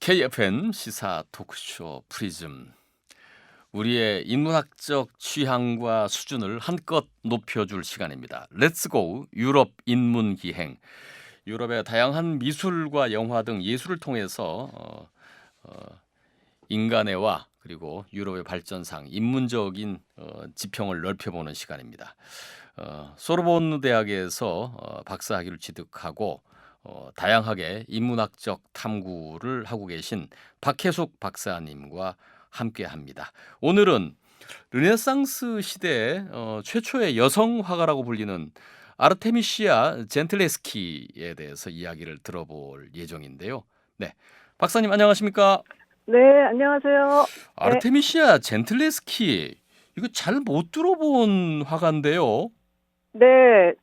KFN 시사 토크쇼 프리즘. 우리의 인문학적 취향과 수준을 한껏 높여줄 시간입니다. 렛츠고 유럽 인문기행. 유럽의 다양한 미술과 영화 등 예술을 통해서 인간애와 그리고 유럽의 발전상 인문적인 지평을 넓혀보는 시간입니다. 소르본 대학에서 박사학위를 취득하고 다양하게 인문학적 탐구를 하고 계신 박혜숙 박사님과 함께합니다. 오늘은 르네상스 시대 최초의 여성 화가라고 불리는 아르테미시아 젠틀레스키에 대해서 이야기를 들어볼 예정인데요. 네, 박사님 안녕하십니까? 네, 안녕하세요. 네, 아르테미시아 젠틀레스키 이거 잘 못 들어본 화가인데요. 네,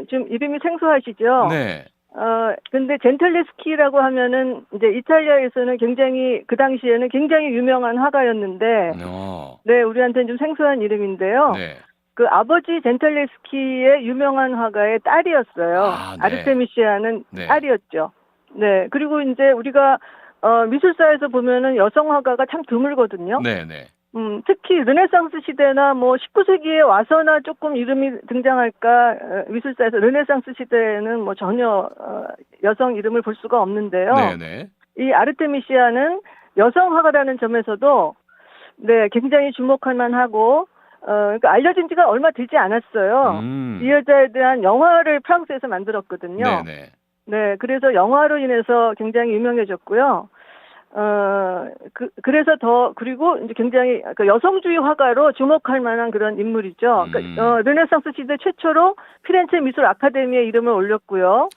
좀 이름이 생소하시죠? 네. 근데 젠틀레스키라고 하면은 이제 이탈리아에서는 굉장히 그 당시에는 굉장히 유명한 화가였는데, 어. 네, 우리한테는 좀 생소한 이름인데요. 네. 그 아버지 젠틀레스키의 유명한 화가의 딸이었어요. 아, 네. 아르테미시아는 네. 딸이었죠. 네, 그리고 이제 우리가 미술사에서 보면은 여성 화가가 참 드물거든요. 네, 네. 특히 르네상스 시대나 뭐 19세기에 와서나 조금 이름이 등장할까, 미술사에서 르네상스 시대에는 뭐 전혀 여성 이름을 볼 수가 없는데요. 네, 네. 이 아르테미시아는 여성 화가라는 점에서도 네, 굉장히 주목할 만하고 그러니까 알려진 지가 얼마 되지 않았어요. 이 여자에 대한 영화를 프랑스에서 만들었거든요. 네, 네. 네, 그래서 영화로 인해서 굉장히 유명해졌고요. 그래서 그리고 이제 굉장히 그 여성주의 화가로 주목할 만한 그런 인물이죠. 그러니까, 르네상스 시대 최초로 피렌체 미술 아카데미에 이름을 올렸고요.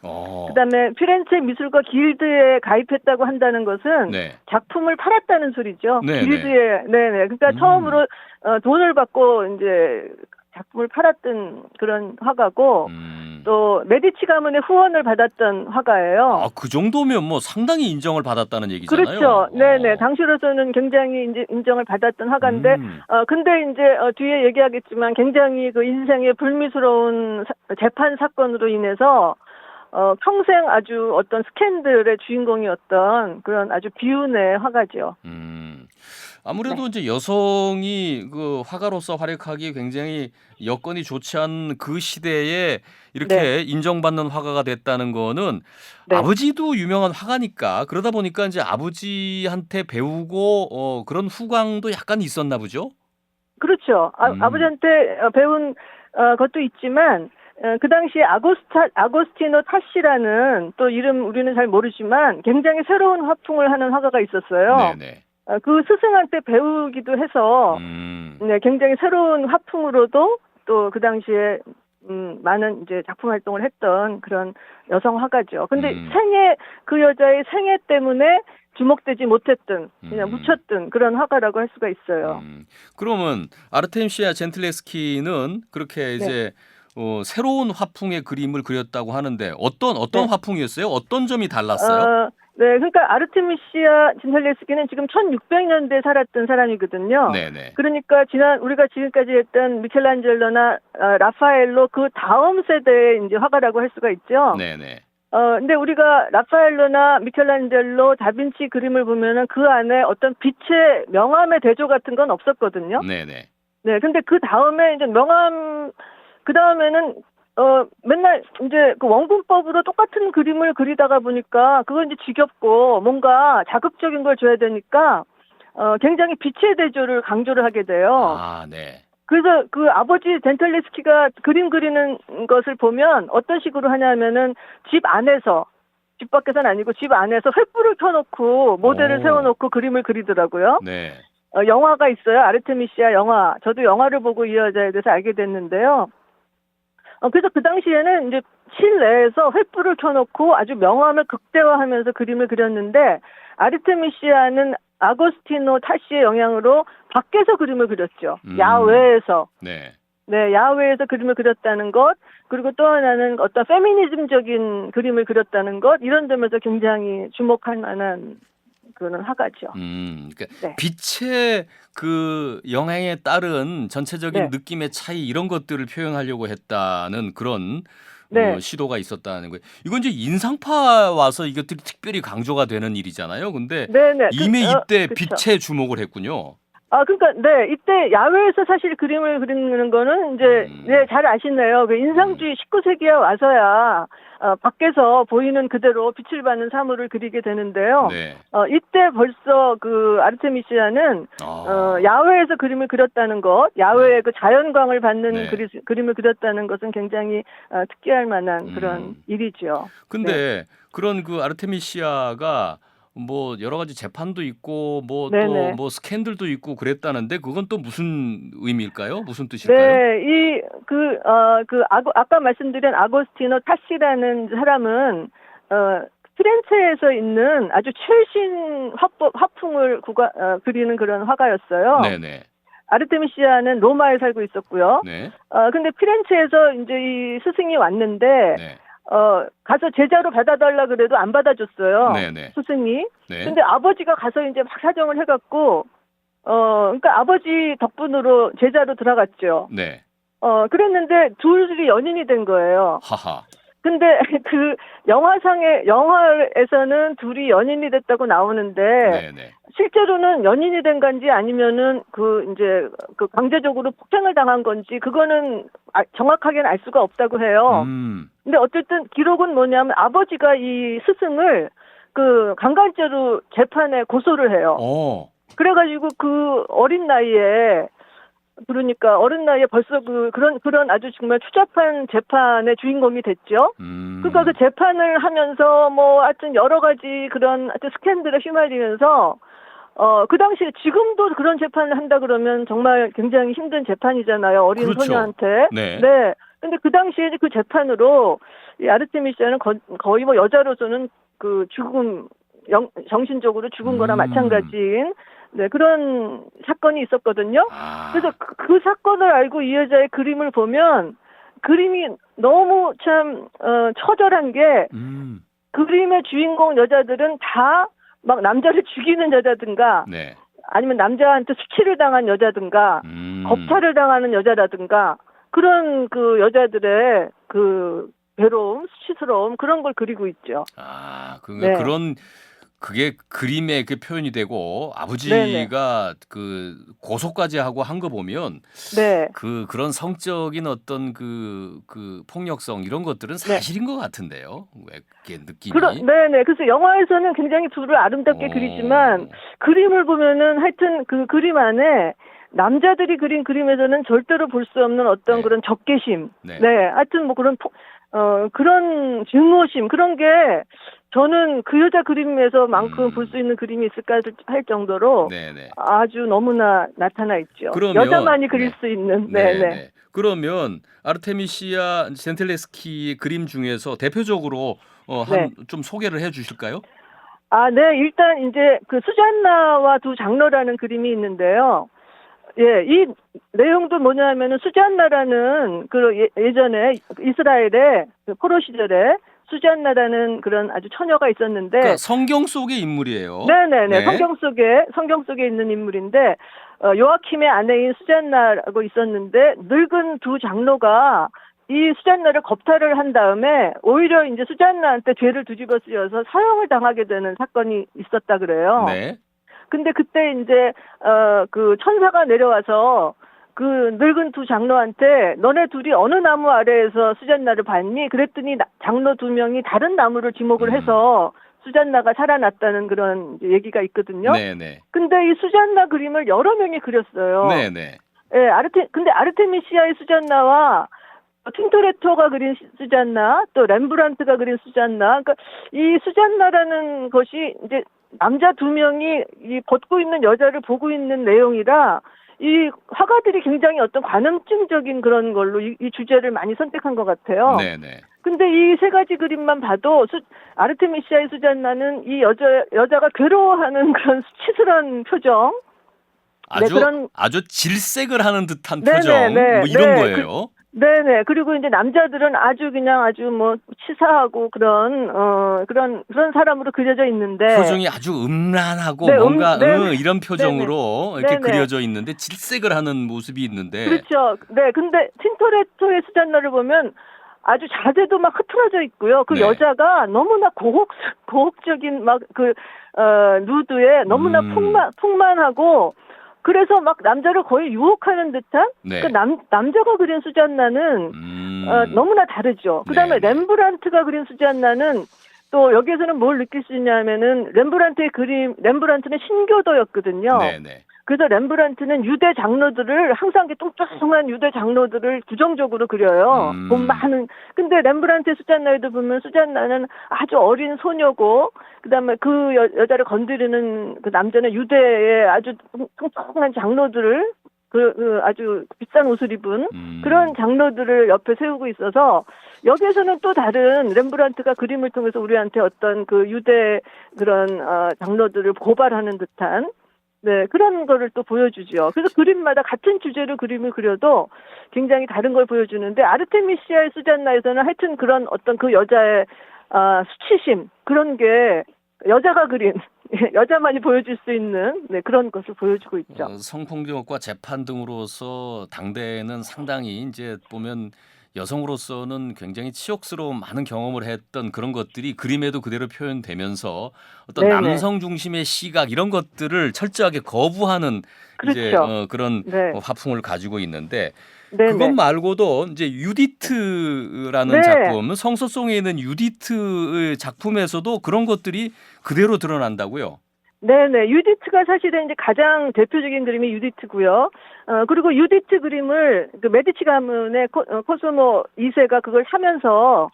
그다음에 피렌체 미술가 길드에 가입했다고 한다는 것은 네. 작품을 팔았다는 소리죠. 네, 길드에, 네네. 그러니까 처음으로 돈을 받고 이제 작품을 팔았던 그런 화가고, 또 메디치 가문의 후원을 받았던 화가예요. 아, 그 정도면 뭐 상당히 인정을 받았다는 얘기잖아요. 그렇죠. 네네. 당시로서는 굉장히 이제 인정을 받았던 화가인데, 근데 이제 뒤에 얘기하겠지만 굉장히 그 인생의 불미스러운 재판 사건으로 인해서 평생 아주 어떤 스캔들의 주인공이었던 그런 아주 비운의 화가죠. 아무래도 네. 이제 여성이 그 화가로서 활약하기 굉장히 여건이 좋지 않은 그 시대에 이렇게 네. 인정받는 화가가 됐다는 거는 네. 아버지도 유명한 화가니까 그러다 보니까 이제 아버지한테 배우고 그런 후광도 약간 있었나 보죠? 그렇죠. 아버지한테 배운 것도 있지만 그 당시에 아고스티노 타시라는 또 이름 우리는 잘 모르지만 굉장히 새로운 화풍을 하는 화가가 있었어요. 네네. 그 스승한테 배우기도 해서 네, 굉장히 새로운 화풍으로도 또 그 당시에 많은 이제 작품 활동을 했던 그런 여성 화가죠. 근데 그 여자의 생애 때문에 주목되지 못했던 그냥 묻혔던 그런 화가라고 할 수가 있어요. 그러면 아르템시아 젠틀레스키는 그렇게 이제 새로운 화풍의 그림을 그렸다고 하는데 어떤 네. 화풍이었어요? 어떤 점이 달랐어요? 네, 그러니까 아르테미시아 젠틀레스키는 지금 1600년대에 살았던 사람이거든요. 네네. 그러니까 우리가 지금까지 했던 미켈란젤로나 라파엘로 그 다음 세대의 이제 화가라고 할 수가 있죠. 네네. 근데 우리가 라파엘로나 미켈란젤로 다빈치 그림을 보면은 그 안에 어떤 빛의 명암의 대조 같은 건 없었거든요. 네네. 네, 근데 그 다음에 이제 그 다음에는 맨날 이제 그 원근법으로 똑같은 그림을 그리다가 보니까 그건 이제 지겹고 뭔가 자극적인 걸 줘야 되니까 굉장히 빛의 대조를 강조를 하게 돼요. 아, 네. 그래서 그 아버지 젠틀레스키가 그림 그리는 것을 보면 어떤 식으로 하냐면은 집 밖에서는 아니고 집 안에서 횃불을 켜놓고 모델을 세워놓고 그림을 그리더라고요. 네. 영화가 있어요. 아르테미시아 영화. 저도 영화를 보고 이 여자에 대해서 알게 됐는데요. 그래서 그 당시에는 이제 실내에서 횃불을 켜놓고 아주 명암을 극대화하면서 그림을 그렸는데 아르테미시아는 아고스티노 타시의 영향으로 밖에서 그림을 그렸죠. 야외에서. 네. 네, 야외에서 그림을 그렸다는 것, 그리고 또 하나는 어떤 페미니즘적인 그림을 그렸다는 것, 이런 점에서 굉장히 주목할 만한 그런 화가죠. 그러니까 네. 빛의 그 영향에 따른 전체적인 네. 느낌의 차이 이런 것들을 표현하려고 했다는 그런 네. 시도가 있었다는 거예요. 이건 이제 인상파 와서 이것들이 특별히 강조가 되는 일이잖아요. 근데 네네. 이미 이때 그쵸. 빛에 주목을 했군요. 그러니까 네, 이때 야외에서 사실 그림을 그리는 거는 이제 음. 잘 아시네요. 그 인상주의 19세기에 와서야 밖에서 보이는 그대로 빛을 받는 사물을 그리게 되는데요. 네. 이때 벌써 그 아르테미시아는 아. 야외에서 그림을 그렸다는 것, 야외의 네. 그 자연광을 받는 네. 그림을 그렸다는 것은 굉장히 특기할 만한 그런 음. 일이죠. 네. 근데 그런 그 아르테미시아가 뭐 여러 가지 재판도 있고 뭐 또 네네. 뭐 스캔들도 있고 그랬다는데 그건 또 무슨 의미일까요? 무슨 뜻일까요? 네, 아까 말씀드린 아고스티노 타시라는 사람은, 피렌체에서 있는 아주 최신 화풍을 그리는 그런 화가였어요. 네네. 아르테미시아는 로마에 살고 있었고요. 네. 근데 피렌체에서 이제 이 스승이 왔는데, 네. 가서 제자로 받아달라 그래도 안 받아줬어요. 네네. 스승이. 네. 근데 아버지가 가서 이제 막 사정을 해갖고, 그러니까 아버지 덕분으로 제자로 들어갔죠. 네. 그랬는데 둘이 연인이 된 거예요. 하하. 근데 그 영화에서는 둘이 연인이 됐다고 나오는데, 네네. 실제로는 연인이 된 건지 아니면은 이제 강제적으로 폭행을 당한 건지 그거는 정확하게는 알 수가 없다고 해요. 근데 어쨌든 기록은 뭐냐면 아버지가 이 스승을 그 강간죄로 재판에 고소를 해요. 그래가지고 그 어린 나이에 벌써 그런 아주 정말 추잡한 재판의 주인공이 됐죠. 그러니까 그 재판을 하면서 뭐 하여튼 여러 가지 그런 하여튼 스캔들에 휘말리면서 그 당시에 지금도 그런 재판을 한다 그러면 정말 굉장히 힘든 재판이잖아요. 어린 그렇죠. 소녀한테. 네. 네. 근데 그 당시에 그 재판으로 이 아르테미시아는 거의 뭐 여자로서는 그 정신적으로 죽은 거나 마찬가지인 그런 사건이 있었거든요. 그래서 그 사건을 알고 이 여자의 그림을 보면 그림이 너무 참 처절한 게 그림의 주인공 여자들은 다 막 남자를 죽이는 여자든가 네. 아니면 남자한테 수치를 당한 여자든가 겁탈을 당하는 여자라든가 그런 그 여자들의 그 괴로움, 수치스러움 그런 걸 그리고 있죠. 그러니까 네. 그게 그림의 그 표현이 되고 네네. 아버지가 그 고소까지 하고 한 거 보면 네. 그런 성적인 어떤 그 폭력성 이런 것들은 사실인 것 같은데요. 왜 그게 느낌이? 네네. 그래서 영화에서는 굉장히 둘을 아름답게 그리지만 그림을 보면은 하여튼 그 그림 안에 남자들이 그린 그림에서는 절대로 볼 수 없는 어떤 네. 그런 적개심. 네. 하여튼 뭐 그런 증오심 그런 게 저는 그 여자 그림에서만큼 볼 수 있는 그림이 있을까 할 정도로 네네. 아주 너무나 나타나 있죠. 그러면 여자만이 그릴 수 있는. 네네. 그러면 아르테미시아 젠틀레스키의 그림 중에서 대표적으로 네. 좀 소개를 해 주실까요? 네. 일단 이제 그 수잔나와 두 장로라는 그림이 있는데요. 예, 이 내용도 뭐냐면은 수잔나라는 예전에 이스라엘의 그 포로 시절에 수잔나라는 그런 아주 처녀가 있었는데 그러니까 성경 속의 인물이에요. 네네네. 네. 성경 속에 있는 인물인데 요아킴의 아내인 수잔나라고 있었는데 늙은 두 장로가 이 수잔나를 겁탈을 한 다음에 오히려 이제 수잔나한테 죄를 뒤집어 쓰여서 사형을 당하게 되는 사건이 있었다 그래요. 네. 근데 그때 이제 그 천사가 내려와서 그 늙은 두 장로한테 너네 둘이 어느 나무 아래에서 수잔나를 봤니? 그랬더니 장로 두 명이 다른 나무를 지목을 해서 수잔나가 살아났다는 그런 얘기가 있거든요. 네네. 근데 이 수잔나 그림을 여러 명이 그렸어요. 네네. 예, 근데 아르테미시아의 수잔나와 틴토레토가 그린 수잔나, 또 렘브란트가 그린 수잔나, 그러니까 이 수잔나라는 것이 이제 남자 두 명이 이 벗고 있는 여자를 보고 있는 내용이라 이 화가들이 굉장히 어떤 관음증적인 그런 걸로 이 주제를 많이 선택한 것 같아요. 네네. 근데 이 세 가지 그림만 봐도 아르테미시아의 수잔나는 이 여자가 괴로워하는 그런 수치스러운 표정, 아주 질색을 하는 듯한 네네, 표정, 네, 뭐 이런 네, 거예요. 네네. 그리고 이제 남자들은 아주 뭐 치사하고 그런 사람으로 그려져 있는데. 표정이 아주 음란하고 네, 뭔가 네네. 이런 표정으로 이렇게 네네. 그려져 있는데 질색을 하는 모습이 있는데. 그렇죠. 네. 근데 틴토레토의 수잔나를 보면 아주 자세도 막 흐트러져 있고요. 그 네. 여자가 너무나 고혹적인 막 누드에 너무나 음. 풍만하고 그래서 막 남자를 거의 유혹하는 듯한 네. 그 남자가 그린 수잔나는 너무나 다르죠. 그다음에 네네. 렘브란트가 그린 수잔나는 또 여기에서는 뭘 느낄 수 있냐면은 렘브란트는 신교도였거든요. 네네. 그래서 렘브란트는 유대 장로들을 항상 이렇게 뚱뚱한 유대 장로들을 부정적으로 그려요. 돈 많은. 근데 렘브란트의 수잔나에도 보면 수잔나는 아주 어린 소녀고 그다음에 그 여자를 건드리는 그 남자는 유대의 아주 뚱뚱한 장로들을 그 아주 비싼 옷을 입은 그런 장로들을 옆에 세우고 있어서 여기에서는 또 다른 렘브란트가 그림을 통해서 우리한테 어떤 그 유대 그런 장로들을 고발하는 듯한 네, 그런 거를 또 보여주죠. 그래서 그림마다 같은 주제로 그림을 그려도 굉장히 다른 걸 보여주는데 아르테미시아의 수잔나에서는 하여튼 그런 어떤 그 여자의 수치심 그런 게 여자가 그린 여자만이 보여줄 수 있는 네, 그런 것을 보여주고 있죠. 성폭력과 재판 등으로서 당대에는 상당히 이제 보면 여성으로서는 굉장히 치욕스러운 많은 경험을 했던 그런 것들이 그림에도 그대로 표현되면서 어떤 네네. 남성 중심의 시각 이런 것들을 철저하게 거부하는 이제 그렇죠. 그런 네. 화풍을 가지고 있는데 그것 네네. 말고도 이제 유디트라는 네. 작품, 성서송에 있는 유디트의 작품에서도 그런 것들이 그대로 드러난다고요. 네네. 유디트가 사실은 이제 가장 대표적인 그림이 유디트고요. 그리고 유디트 그림을 그 메디치 가문의 코스모 2세가 그걸 사면서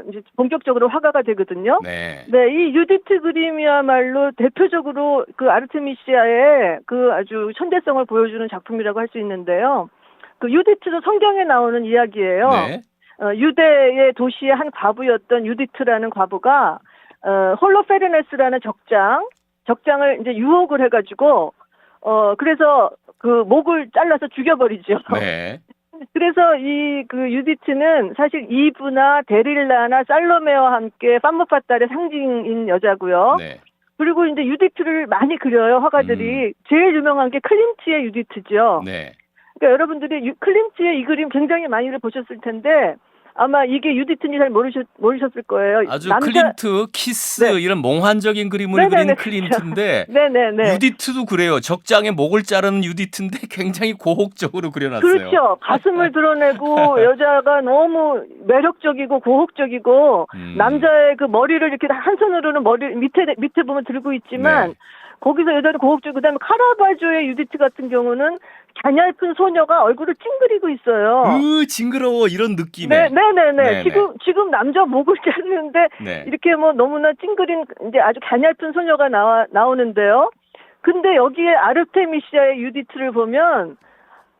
이제 본격적으로 화가가 되거든요. 네. 네, 이 유디트 그림이야말로 대표적으로 그 아르테미시아의 그 아주 천재성을 보여주는 작품이라고 할 수 있는데요. 그 유디트도 성경에 나오는 이야기예요. 네. 유대의 도시의 한 과부였던 유디트라는 과부가 홀로페르네스라는 적장을 이제 유혹을 해가지고 그래서 그 목을 잘라서 죽여버리죠. 네. 그래서 이 그 유디트는 사실 이브나 데릴라나 살로메와 함께 팜무파탈의 상징인 여자고요. 네. 그리고 이제 유디트를 많이 그려요 화가들이. 제일 유명한 게 클림트의 유디트죠. 네. 그러니까 여러분들이 클림트의 이 그림 굉장히 많이들 보셨을 텐데 아마 이게 유디트인지 잘 모르셨을 거예요. 아주 클림트, 키스 네. 이런 몽환적인 그림을 네네네, 그린 클림트인데 네네네. 유디트도 그래요. 적장에 목을 자르는 유디트인데 굉장히 고혹적으로 그려놨어요. 그렇죠. 가슴을 드러내고 여자가 너무 매력적이고 고혹적이고 남자의 그 머리를 이렇게 한 손으로는 머리 밑에 보면 들고 있지만 네. 거기서 여자는 고혹적이고 그다음에 카라바조의 유디트 같은 경우는 가냘픈 소녀가 얼굴을 찡그리고 있어요. 징그러워 이런 느낌의. 네네네. 네네. 지금 남자 목을 자르는데 네. 이렇게 뭐 너무나 찡그린 이제 아주 가냘픈 소녀가 나오는데요. 근데 여기에 아르테미시아의 유디트를 보면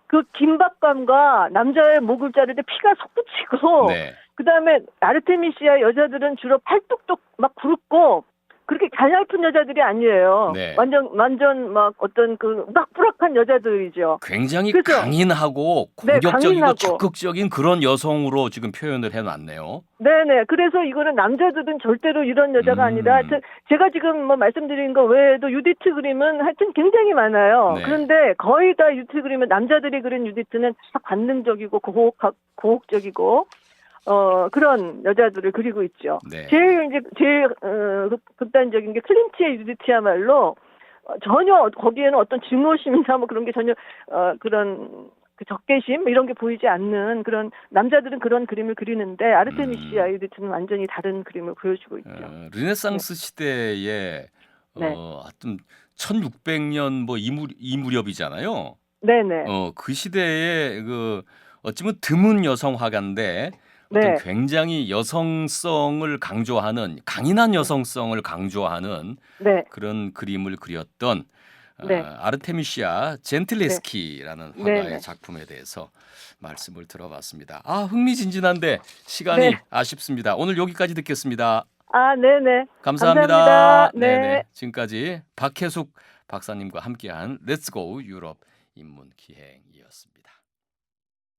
그 긴박감과 남자의 목을 자를 때 피가 솟구치고 네. 그다음에 아르테미시아 여자들은 주로 팔뚝도 막 굵고 그렇게 가냘픈 여자들이 아니에요. 네. 완전 막 어떤 그 우락부락한 여자들이죠. 굉장히 그래서 강인하고 네, 공격적이고 강인하고. 적극적인 그런 여성으로 지금 표현을 해놨네요. 네네. 그래서 이거는 남자들은 절대로 이런 여자가 아니라 하여튼 제가 지금 뭐 말씀드린 거 외에도 유디트 그림은 하여튼 굉장히 많아요. 네. 그런데 거의 다 유디트 그림은 남자들이 그린 유디트는 다 관능적이고 고혹적이고 그런 여자들을 그리고 있죠. 네. 제일 극단적인 게 클림트의 유디트야말로 전혀 거기에는 어떤 증오심이나 뭐 그런 게 전혀 그런 그 적개심 이런 게 보이지 않는 그런 남자들은 그런 그림을 그리는데 아르테미시아 유디트는 완전히 다른 그림을 보여주고 있죠. 르네상스 시대에 네. 하여튼 1600년 뭐 이 무렵이잖아요. 네네. 그 시대에 그 어찌면 드문 여성 화가인데 어떤 네. 굉장히 여성성을 강조하는 강인한 여성성을 강조하는 네. 그런 그림을 그렸던 네. 아르테미시아 젠틀레스키라는 네. 화가의 네. 작품에 대해서 말씀을 들어봤습니다. 흥미진진한데 시간이 네. 아쉽습니다. 오늘 여기까지 듣겠습니다. 네네. 감사합니다. 네. 네네. 지금까지 박혜숙 박사님과 함께한 렛츠고 유럽 입문 기행이었습니다.